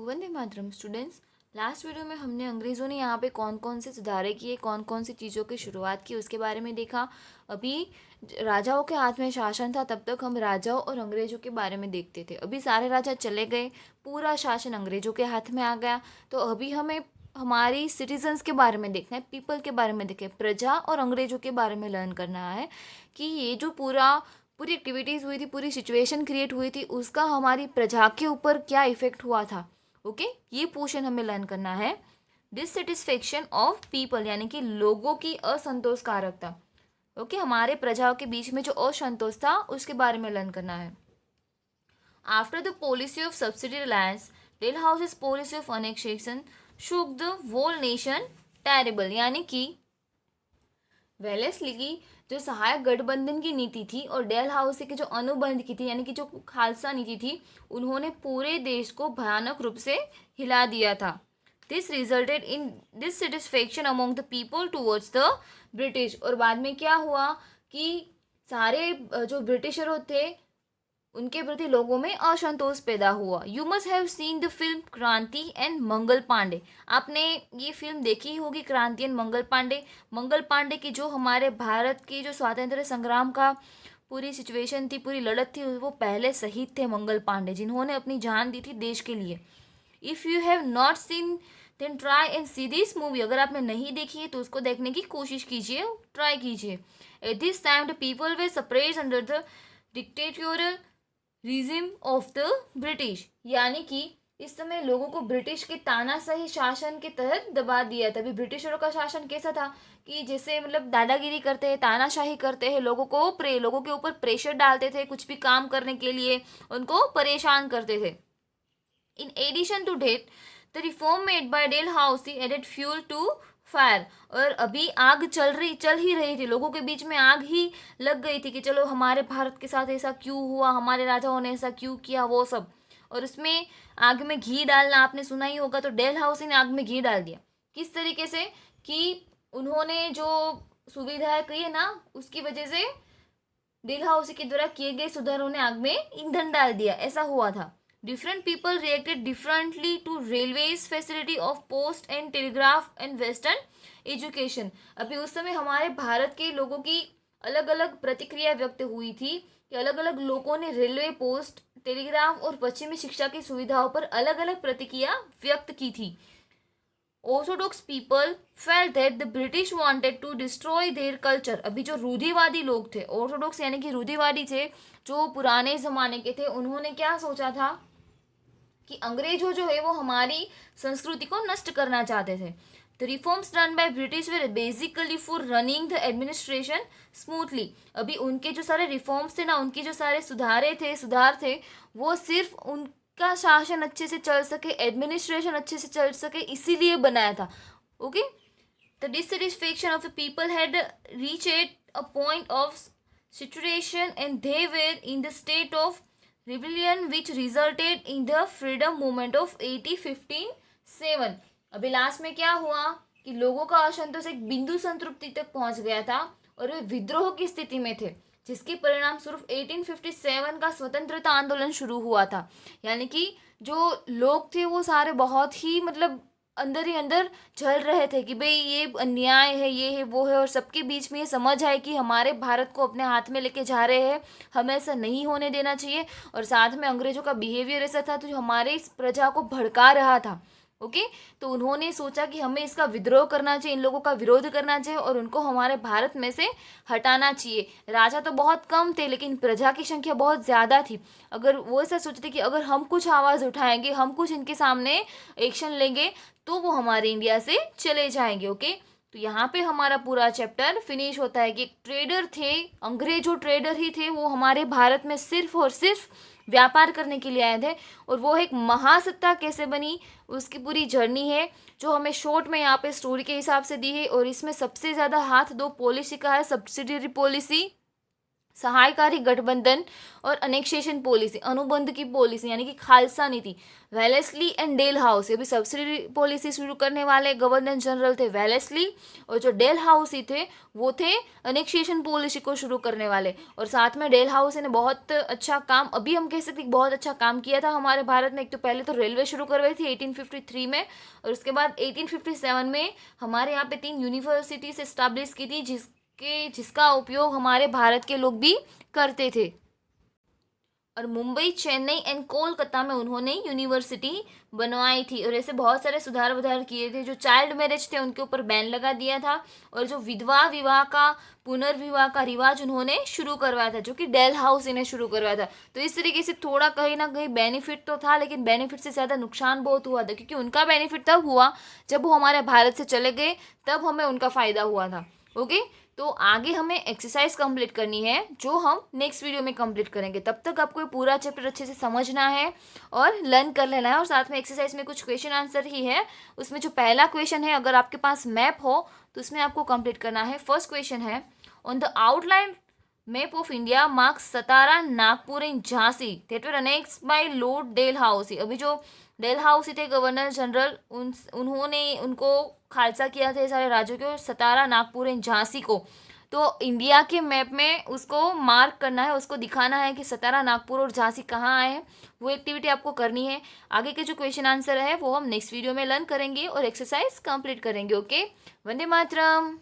Vande Mataram students. Last video में हमने अंग्रेज़ों ने यहाँ पे कौन कौन से सुधारे किए, कौन कौन सी चीज़ों की शुरुआत की, उसके बारे में देखा। अभी राजाओं के हाथ में शासन था, तब तक हम राजाओं और अंग्रेज़ों के बारे में देखते थे। अभी सारे राजा चले गए, पूरा शासन अंग्रेज़ों के हाथ में आ गया। तो अभी हमें हमारी सिटीजन्स के बारे में देखना है, पीपल के बारे में देखें, प्रजा और अंग्रेज़ों के बारे में लर्न करना है कि ये जो पूरी एक्टिविटीज़ हुई थी, पूरी सिचुएशन क्रिएट हुई थी, उसका हमारी प्रजा के ऊपर क्या इफेक्ट हुआ था। ओके ये पोर्शन हमें लर्न करना है। डिससेटिस्फेक्शन ऑफ पीपल यानी कि लोगों की असंतोषकारकता। ओके हमारे प्रजाओं के बीच में जो असंतोष था उसके बारे में लर्न करना है। After the policy of subsidiary alliance, Dalhousie's policy of annexation shook the whole nation terrible यानी कि वेलेस्ली की जो सहायक गठबंधन की नीति थी और डेल हाउस की जो अनुबंध की थी यानी कि जो खालसा नीति थी, उन्होंने पूरे देश को भयानक रूप से हिला दिया था। This resulted in dissatisfaction among the people towards the British. और बाद में क्या हुआ कि सारे जो ब्रिटिशर थे उनके प्रति लोगों में असंतोष पैदा हुआ। You must have seen the film क्रांति एंड मंगल पांडे। आपने ये फिल्म देखी होगी, क्रांति एंड मंगल पांडे। मंगल पांडे की जो हमारे भारत की जो स्वातंत्र संग्राम का पूरी सिचुएशन थी, पूरी लड़त थी, वो पहले शहीद थे मंगल पांडे, जिन्होंने अपनी जान दी थी देश के लिए। If you have not seen then try and see this movie. अगर आपने नहीं देखी है तो उसको देखने की कोशिश कीजिए, ट्राई कीजिए। At this time the people way suppressed under the dictatorial regime of the British यानी कि इस समय लोगों को ब्रिटिश के तानाशाही शासन के तहत दबा दिया था। अभी ब्रिटिशरों का शासन कैसा था कि जैसे मतलब दादागिरी करते हैं, तानाशाही करते हैं, लोगों के ऊपर प्रेशर डालते थे, कुछ भी काम करने के लिए उनको परेशान करते थे। In addition to date the reform made by Dalhousie added fuel to fire. और अभी आग चल ही रही थी, लोगों के बीच में आग ही लग गई थी कि चलो हमारे भारत के साथ ऐसा क्यों हुआ, हमारे राजाओं ने ऐसा क्यों किया, वो सब। और उसमें आग में घी डालना आपने सुना ही होगा, तो डेलहाउसी ने आग में घी डाल दिया। किस तरीके से कि उन्होंने जो सुविधाएं की है ना, उसकी वजह से डेलहाउसी के द्वारा किए गए सुधारों ने आग में ईंधन डाल दिया, ऐसा हुआ था। Different people reacted differently to railways facility of post and telegraph and western education। अभी उस समय हमारे भारत के लोगों की अलग अलग प्रतिक्रिया व्यक्त हुई थी कि अलग अलग लोगों ने रेलवे, पोस्ट, टेलीग्राफ और पश्चिमी शिक्षा की सुविधाओं पर अलग अलग प्रतिक्रिया व्यक्त की थी। Orthodox people felt that the British wanted to destroy their culture. अभी जो रूढ़िवादी लोग थे, ऑर्थोडॉक्स यानी कि रूढ़िवादी थे, जो पुराने जमाने के थे, उन्होंने क्या सोचा था कि अंग्रेजों जो है वो हमारी संस्कृति को नष्ट करना चाहते थे। The reforms done by British way basically for running the administration smoothly. अभी उनके जो सारे रिफॉर्म्स थे ना, उनके जो सारे सुधार थे, वो सिर्फ उनका शासन अच्छे से चल सके, एडमिनिस्ट्रेशन अच्छे से चल सके, इसीलिए बनाया था। Okay the dissatisfaction of the people had reached a point of situation and they were in the state of rebellion which resulted in the freedom movement of 1857। अभी लास्ट में क्या हुआ कि लोगों का असंतोष एक बिंदु संतृप्ति तक पहुंच गया था और वे विद्रोह की स्थिति में थे, जिसके परिणाम स्वरूप 1857 का स्वतंत्रता आंदोलन शुरू हुआ था। यानी कि जो लोग थे वो सारे बहुत ही मतलब अंदर ही अंदर जल रहे थे कि भाई ये अन्याय है, ये है, वो है। और सबके बीच में ये समझ आए कि हमारे भारत को अपने हाथ में लेके जा रहे हैं, हमें ऐसा नहीं होने देना चाहिए। और साथ में अंग्रेजों का बिहेवियर ऐसा था तो जो हमारे इस प्रजा को भड़का रहा था। ओके तो उन्होंने सोचा कि हमें इसका विद्रोह करना चाहिए, इन लोगों का विरोध करना चाहिए और उनको हमारे भारत में से हटाना चाहिए। राजा तो बहुत कम थे लेकिन प्रजा की संख्या बहुत ज़्यादा थी। अगर वो ऐसा सोचते कि अगर हम कुछ आवाज़ उठाएंगे, हम कुछ इनके सामने एक्शन लेंगे तो वो हमारे इंडिया से चले जाएंगे। ओके तो यहाँ पे हमारा पूरा चैप्टर फिनिश होता है कि एक ट्रेडर थे, अंग्रेजो ट्रेडर ही थे, वो हमारे भारत में सिर्फ और सिर्फ व्यापार करने के लिए आए थे। और वो एक महासत्ता कैसे बनी उसकी पूरी जर्नी है जो हमें शॉर्ट में यहाँ पे स्टोरी के हिसाब से दी है। और इसमें सबसे ज़्यादा हाथ दो पॉलिसी का है, सब्सिडियरी पॉलिसी, सहायकारी गठबंधन और अनेक्सेशन पॉलिसी, अनुबंध की पॉलिसी यानी कि खालसा नीति, वेलेस्ली एंड डेल हाउसी अभी सब्सिडी पॉलिसी शुरू करने वाले गवर्नर जनरल थे वेलेस्ली, और जो डेल हाउसी थे वो थे अनेक्सेशन पॉलिसी को शुरू करने वाले। और साथ में डेल हाउसी ने बहुत अच्छा काम, अभी हम कह सकते बहुत अच्छा काम किया था हमारे भारत में। एक तो पहले तो रेलवे शुरू करवाई थी 1853 में, और उसके बाद 1857 में हमारे यहाँ पे 3 यूनिवर्सिटीज एस्टैब्लिश की थी जिसका उपयोग हमारे भारत के लोग भी करते थे। और मुंबई, चेन्नई एंड कोलकाता में उन्होंने यूनिवर्सिटी बनवाई थी, और ऐसे बहुत सारे सुधार किए थे। जो चाइल्ड मैरिज थे उनके ऊपर बैन लगा दिया था, और जो विधवा विवाह का पुनर्विवाह का रिवाज उन्होंने शुरू करवाया था, जो कि डेल हाउसी ने शुरू करवाया था। तो इस तरीके से थोड़ा कहीं ना कहीं बेनिफिट तो था, लेकिन बेनिफिट से ज़्यादा नुकसान बहुत हुआ था, क्योंकि उनका बेनिफिट तब हुआ जब वो हमारे भारत से चले गए, तब हमें उनका फ़ायदा हुआ था। ओके, तो आगे हमें एक्सरसाइज कंप्लीट करनी है, जो हम नेक्स्ट वीडियो में कंप्लीट करेंगे। तब तक आपको ये पूरा चैप्टर अच्छे से समझना है और लर्न कर लेना है, और साथ में एक्सरसाइज में कुछ क्वेश्चन आंसर ही है। उसमें जो पहला क्वेश्चन है, अगर आपके पास मैप हो तो उसमें आपको कंप्लीट करना है। फर्स्ट क्वेश्चन है, on the outline map of India marks Satara, Nagpur and Jhansi that were annexed by Lord Dalhousie. अभी जो डेल हाउसी थे गवर्नर जनरल, उन्होंने उनको खालसा किया था सारे राज्यों के, और सतारा, नागपुर एंड झांसी को। तो इंडिया के मैप में उसको मार्क करना है, उसको दिखाना है कि सतारा, नागपुर और झांसी कहाँ आए हैं। वो एक्टिविटी आपको करनी है। आगे के जो क्वेश्चन आंसर है वो हम नेक्स्ट वीडियो में लर्न करेंगे और एक्सरसाइज कंप्लीट करेंगे। ओके, वंदे मातरम।